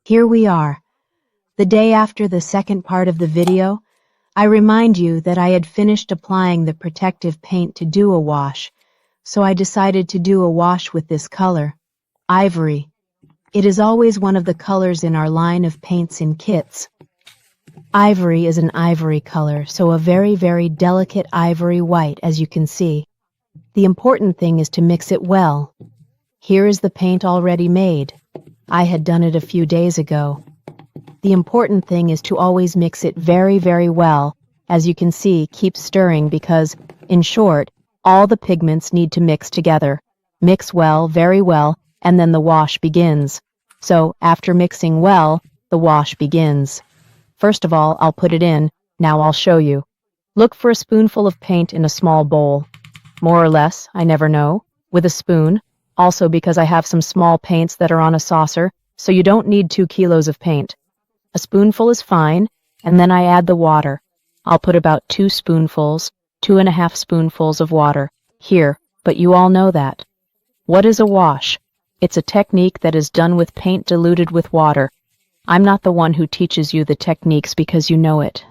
Here we are. The day after the second part of the video, I remind you that I had finished applying the protective paint to do a wash, so I decided to do a wash with this color, ivory. It is always one of the colors in our line of paints in kits. Ivory is an ivory color, so a very, very delicate ivory white, as you can see. The important thing is to mix it well. Here is the paint already made. I had done it a few days ago. The important thing is to always mix it very, very well. As you can see, keep stirring because, in short, all the pigments need to mix together. Mix well, very well, and then the wash begins. So, after mixing well, the wash begins. First of all, I'll put it in. Now I'll show you. Look for a spoonful of paint in a small bowl. More or less, I never know, with a spoon. Also because I have some small paints that are on a saucer, so you don't need 2 kilos of paint. A spoonful is fine, and then I add the water. I'll put about 2 spoonfuls, 2.5 spoonfuls of water. Here, but you all know that. What is a wash? It's a technique that is done with paint diluted with water. I'm not the one who teaches you the techniques because you know it.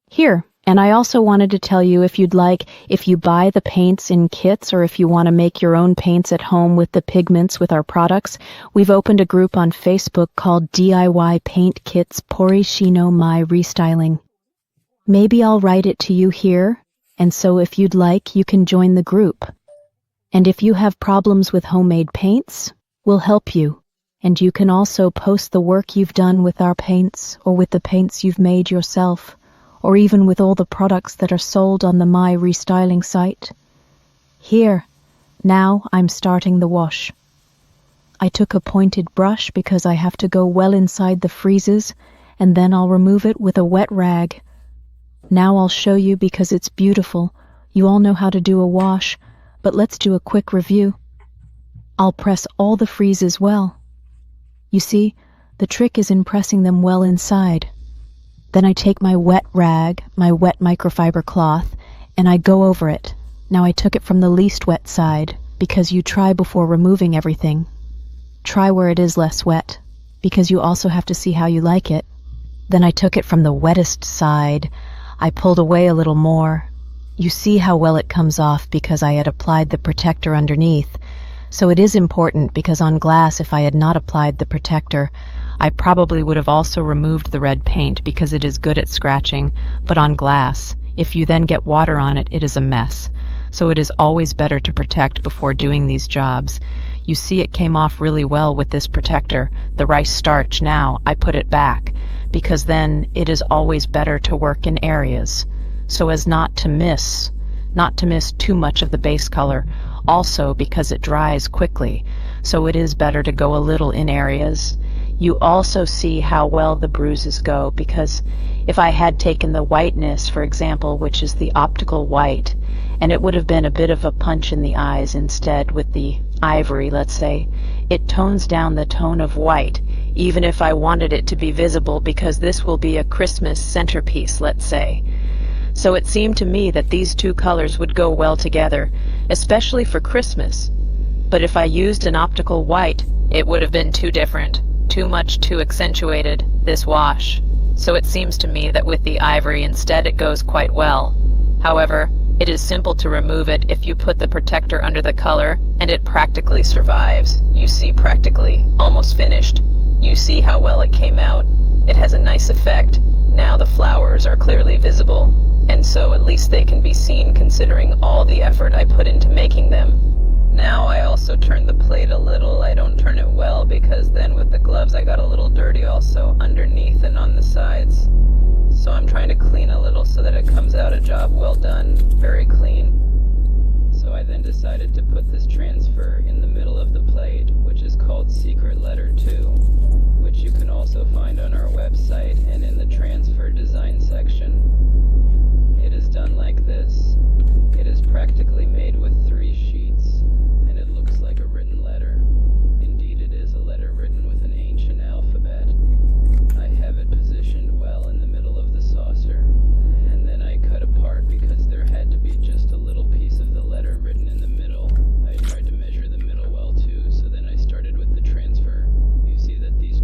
Here, and I also wanted to tell you if you'd like, if you buy the paints in kits or if you want to make your own paints at home with the pigments with our products, we've opened a group on Facebook called DIY Paint Kits Poricino My Restyling. Maybe I'll write it to you here, and so if you'd like, you can join the group. And if you have problems with homemade paints, we'll help you. And you can also post the work you've done with our paints or with the paints you've made yourself, or even with all the products that are sold on the My Restyling site. Here, now I'm starting the wash. I took a pointed brush because I have to go well inside the freezes, and then I'll remove it with a wet rag. Now I'll show you because it's beautiful. You all know how to do a wash, but let's do a quick review. I'll press all the freezes well. You see, the trick is in pressing them well inside. Then I take my wet rag, my wet microfiber cloth, and I go over it. Now I took it from the least wet side, because you try before removing everything. Try where it is less wet, because you also have to see how you like it. Then I took it from the wettest side. I pulled away a little more. You see how well it comes off because I had applied the protector underneath. So it is important because on glass, if I had not applied the protector, I probably would have also removed the red paint because it is good at scratching, but on glass, if you then get water on it, it is a mess. So it is always better to protect before doing these jobs. You see it came off really well with this protector, the rice starch. Now I put it back because then it is always better to work in areas so as not to miss too much of the base color. Also because it dries quickly, so it is better to go a little in areas. You also see how well the bruises go because if I had taken the whiteness, for example, which is the optical white, and it would have been a bit of a punch in the eyes instead with the ivory, let's say, it tones down the tone of white, even if I wanted it to be visible because this will be a Christmas centerpiece, let's say. So it seemed to me that these two colors would go well together, especially for Christmas. But if I used an optical white, it would have been too different, too accentuated, this wash. So it seems to me that with the ivory instead it goes quite well. However, it is simple to remove it if you put the protector under the color, and it practically survives. You see, practically, almost finished. You see how well it came out. It has a nice effect. Now the flowers are clearly visible. And so at least they can be seen considering all the effort I put into making them. Now I also turn the plate a little. I don't turn it well because then with the gloves I got a little dirty also underneath and on the sides. So I'm trying to clean a little so that it comes out a job well done, very clean. So I then decided to put this transfer in the middle of the plate, which is called Secret Letter 2, which you can also find on our website and in the transfer design section. It is done like this. It is practically made with 3 sheets, and it looks like a written letter. Indeed, it is a letter written with an ancient alphabet. I have it positioned well in the middle of the saucer, and then I cut apart because there had to be just a little piece of the letter written in the middle. I tried to measure the middle well too, so then I started with the transfer. You see that these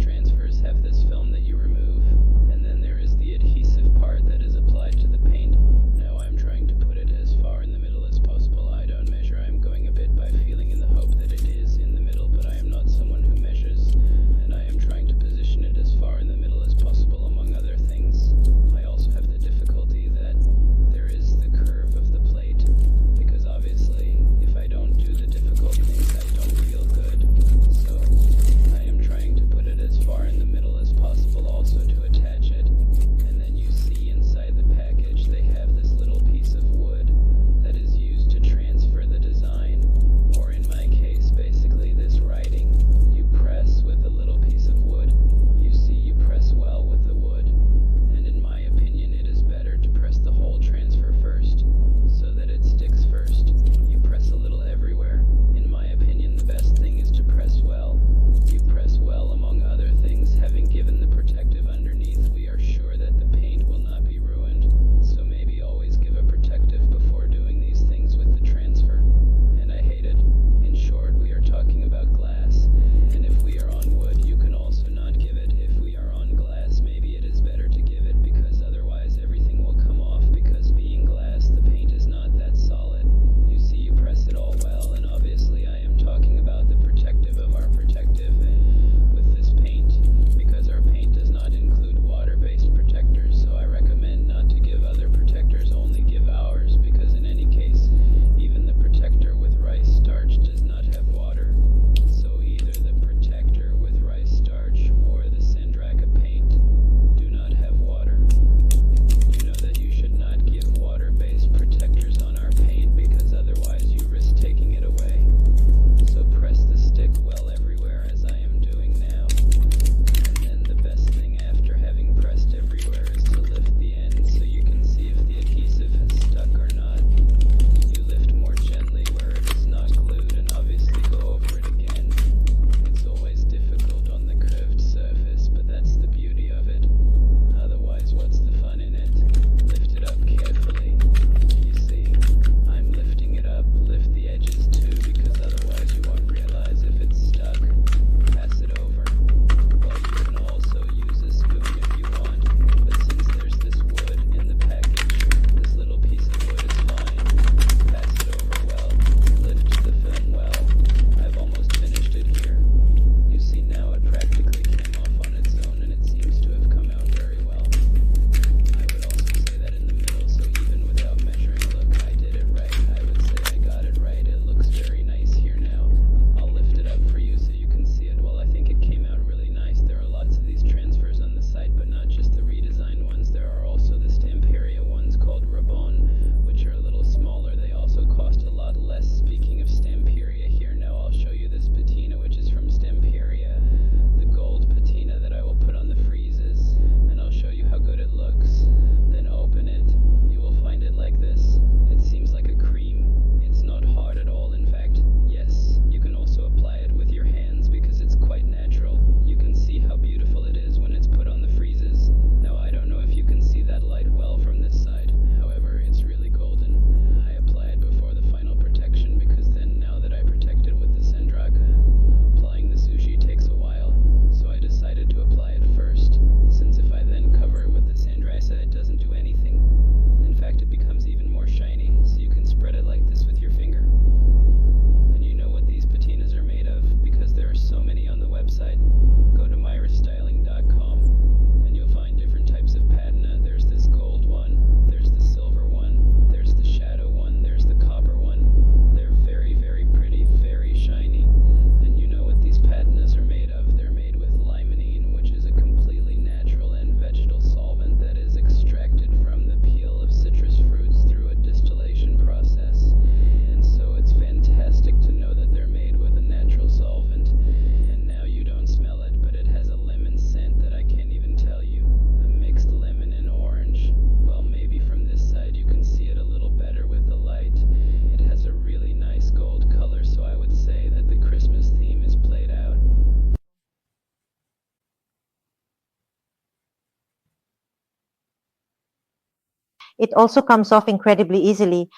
It also comes off incredibly easily.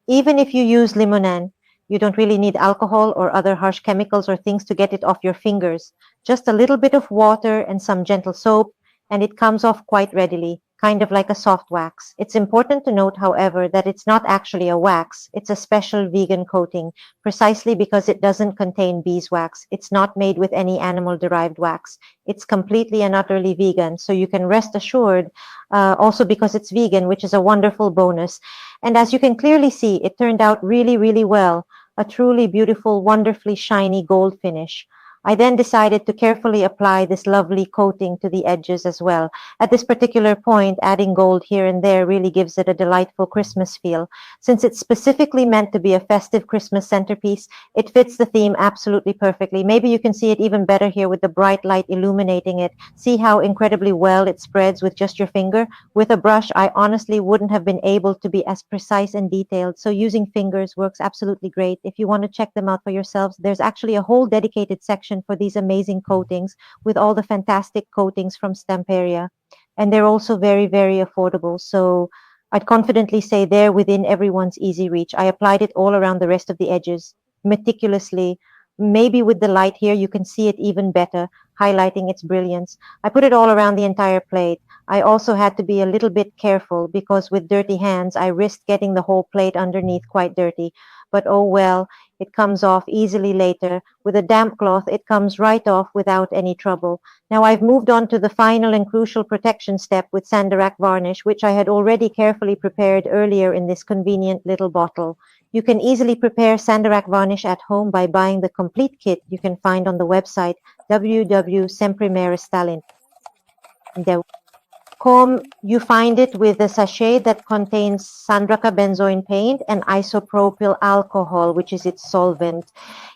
Even if you use limonan, you don't really need alcohol or other harsh chemicals or things to get it off your fingers. Just a little bit of water and some gentle soap, and it comes off quite readily, kind of like a soft wax. It's important to note, however, that it's not actually a wax. It's a special vegan coating, precisely because it doesn't contain beeswax. It's not made with any animal-derived wax. It's completely and utterly vegan, so you can rest assured, also because it's vegan, which is a wonderful bonus. And as you can clearly see, it turned out really, really well. A truly beautiful, wonderfully shiny gold finish. I then decided to carefully apply this lovely coating to the edges as well. At this particular point, adding gold here and there really gives it a delightful Christmas feel. Since it's specifically meant to be a festive Christmas centerpiece, it fits the theme absolutely perfectly. Maybe you can see it even better here with the bright light illuminating it. See how incredibly well it spreads with just your finger? With a brush, I honestly wouldn't have been able to be as precise and detailed, so using fingers works absolutely great. If you want to check them out for yourselves, there's actually a whole dedicated section for these amazing coatings with all the fantastic coatings from Stamperia. And they're also very, very affordable. So I'd confidently say they're within everyone's easy reach. I applied it all around the rest of the edges meticulously. Maybe with the light here, you can see it even better, highlighting its brilliance. I put it all around the entire plate. I also had to be a little bit careful because with dirty hands, I risked getting the whole plate underneath quite dirty. But oh well, it comes off easily later. With a damp cloth, it comes right off without any trouble. Now I've moved on to the final and crucial protection step with Sandracca Varnish, which I had already carefully prepared earlier in this convenient little bottle. You can easily prepare Sandracca Varnish at home by buying the complete kit you can find on the website www.semprimerestalent.com. You find it with a sachet that contains Sandracca benzoin paint and isopropyl alcohol, which is its solvent.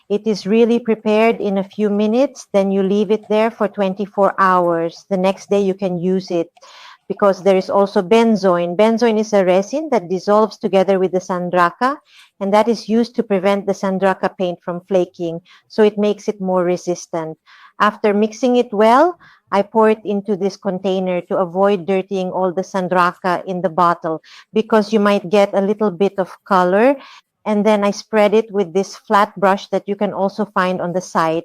It is really prepared in a few minutes, then you leave it there for 24 hours. The next day you can use it because there is also benzoin. Benzoin is a resin that dissolves together with the Sandracca, and that is used to prevent the Sandracca paint from flaking, so it makes it more resistant. After mixing it well, I pour it into this container to avoid dirtying all the Sandracca in the bottle because you might get a little bit of color. And then I spread it with this flat brush that you can also find on the site.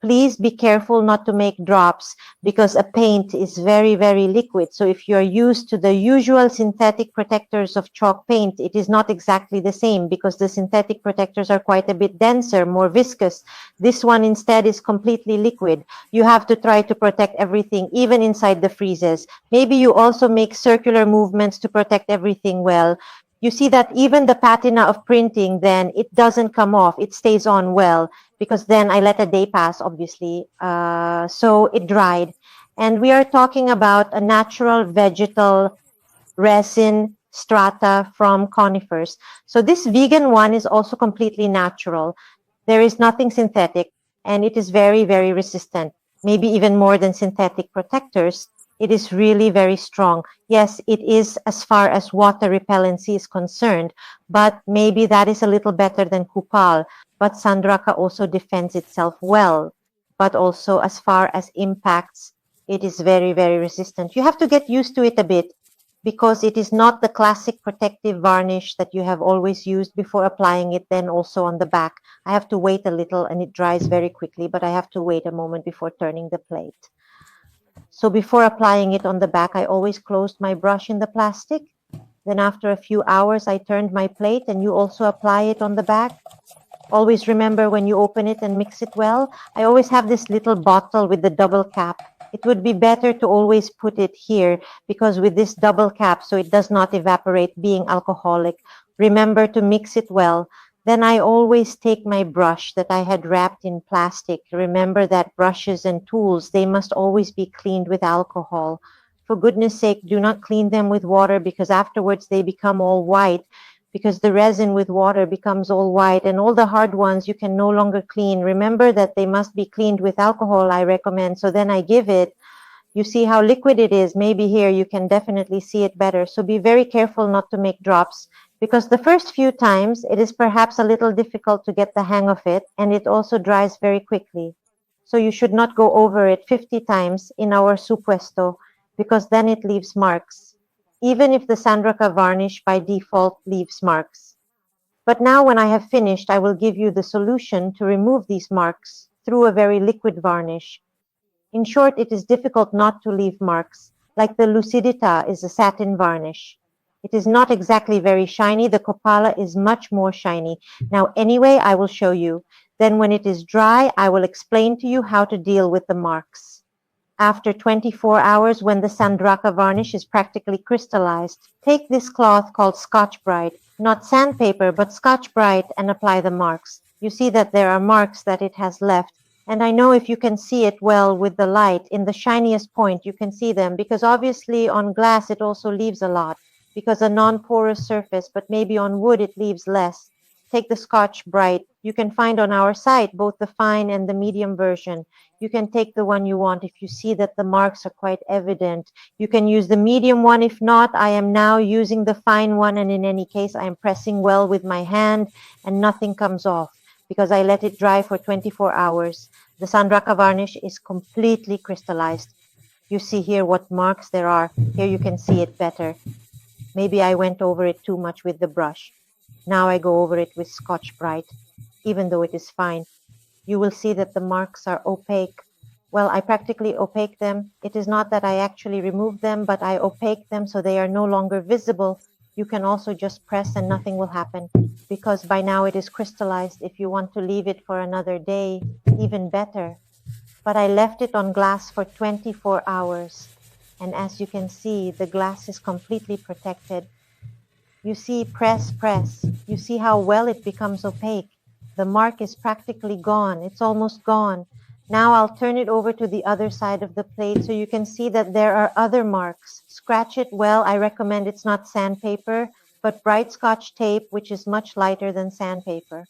Please be careful not to make drops because a paint is very, very liquid. So if you're used to the usual synthetic protectors of chalk paint, it is not exactly the same because the synthetic protectors are quite a bit denser, more viscous. This one instead is completely liquid. You have to try to protect everything, even inside the freezes. Maybe you also make circular movements to protect everything well. You see that even the patina of printing, then it doesn't come off. It stays on well because then I let a day pass, obviously. So it dried. And we are talking about a natural vegetal resin strata from conifers. So this vegan one is also completely natural. There is nothing synthetic, and it is very, very resistant, maybe even more than synthetic protectors. It is really very strong. Yes, it is as far as water repellency is concerned, but maybe that is a little better than Kupal. But Sandracca also defends itself well, but also as far as impacts, it is very, very resistant. You have to get used to it a bit because it is not the classic protective varnish that you have always used before applying it then also on the back. I have to wait a little and it dries very quickly, but I have to wait a moment before turning the plate. So before applying it on the back, I always closed my brush in the plastic. Then after a few hours, I turned my plate and you also apply it on the back. Always remember when you open it and mix it well. I always have this little bottle with the double cap. It would be better to always put it here because with this double cap, so it does not evaporate being alcoholic. Remember to mix it well. Then I always take my brush that I had wrapped in plastic. Remember that brushes and tools, they must always be cleaned with alcohol. For goodness sake, do not clean them with water because afterwards they become all white because the resin with water becomes all white and all the hard ones you can no longer clean. Remember that they must be cleaned with alcohol, I recommend. So then I give it. You see how liquid it is. Maybe here you can definitely see it better. So be very careful not to make drops because the first few times it is perhaps a little difficult to get the hang of it and it also dries very quickly. So you should not go over it 50 times in our supuesto because then it leaves marks. even if the Sandracca Varnish by default leaves marks. But now when I have finished, I will give you the solution to remove these marks through a very liquid varnish. In short, it is difficult not to leave marks, like the Lucidita is a satin varnish. It is not exactly very shiny. The Copala is much more shiny. Now anyway, I will show you. Then when it is dry, I will explain to you how to deal with the marks. After 24 hours, when the Sandracca varnish is practically crystallized, take this cloth called Scotch Brite, not sandpaper, but Scotch Brite, and apply the marks. You see that there are marks that it has left. And I know if you can see it well with the light, in the shiniest point you can see them, because obviously on glass it also leaves a lot, because a non-porous surface, but maybe on wood it leaves less. Take the Scotch Brite. You can find on our site both the fine and the medium version. You can take the one you want if you see that the marks are quite evident. You can use the medium one. If not, I am now using the fine one, and in any case, I am pressing well with my hand and nothing comes off because I let it dry for 24 hours. The Sandracca varnish is completely crystallized. You see here what marks there are. Here you can see it better. Maybe I went over it too much with the brush. Now I go over it with Scotch Brite, even though it is fine. You will see that the marks are opaque. Well, I practically opaque them. It is not that I actually remove them, but I opaque them so they are no longer visible. You can also just press and nothing will happen, because by now it is crystallized. If you want to leave it for another day, even better. But I left it on glass for 24 hours. And as you can see, the glass is completely protected. You see, press. You see how well it becomes opaque. The mark is practically gone. It's almost gone. Now I'll turn it over to the other side of the plate so you can see that there are other marks. Scratch it well. I recommend it's not sandpaper, but bright Scotch tape, which is much lighter than sandpaper.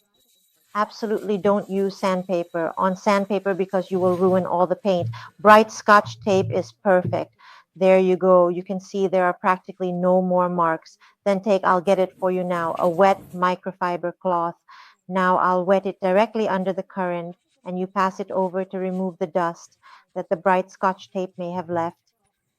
Absolutely don't use sandpaper on sandpaper because you will ruin all the paint. Bright Scotch tape is perfect. There you go. You can see there are practically no more marks. Then I'll get it for you now, a wet microfiber cloth. Now I'll wet it directly under the current and you pass it over to remove the dust that the bright Scotch tape may have left,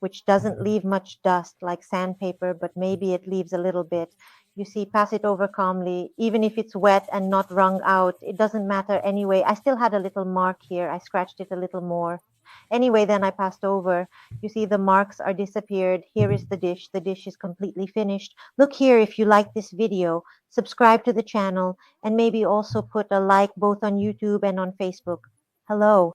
which doesn't leave much dust like sandpaper, but maybe it leaves a little bit. You see, pass it over calmly. Even if it's wet and not wrung out, it doesn't matter anyway. I still had a little mark here. I scratched it a little more. Anyway, then I passed over. You see, the marks are disappeared. Here is the dish. The dish is completely finished. Look here if you like this video. Subscribe to the channel and maybe also put a like both on YouTube and on Facebook. Hello.